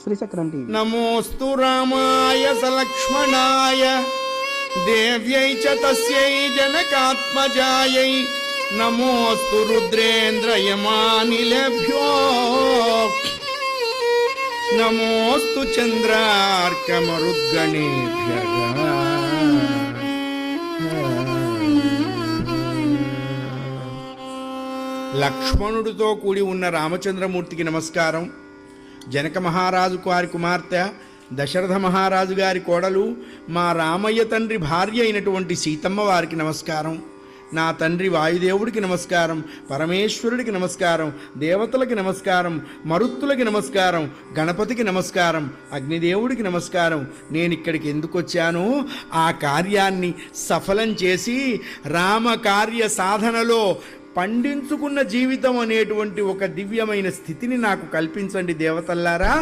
శ్రీచక్రం టీవీ. నమోస్తు రామాయ సలక్ష్మణాయ దేవ్యై చ తస్యై జనకాత్మజాయై నమోస్తు రుద్రేంద్రయమానిలేభ్యో నమోస్తు చంద్రార్కమరుద్గణేభ్యః. లక్ష్మణుడితో కూడి ఉన్న రామచంద్రమూర్తికి నమస్కారం. జనక మహారాజు గారి కుమార్తె, దశరథ మహారాజు గారి కోడలు, మా రామయ్య తండ్రి భార్య అయినటువంటి సీతమ్మ వారికి నమస్కారం. నా తండ్రి వాయుదేవుడికి నమస్కారం, పరమేశ్వరుడికి నమస్కారం, దేవతలకి నమస్కారం, మరుత్తులకి నమస్కారం, గణపతికి నమస్కారం, అగ్నిదేవుడికి నమస్కారం. నేను ఇక్కడికి ఎందుకు వచ్చానో ఆ కార్యాన్ని సఫలం చేసి రామకార్య సాధనలో పండించుకున్న జీవితం అనేటువంటి ఒక దివ్యమైన స్థితిని నాకు కల్పించండి దేవతల్లారా.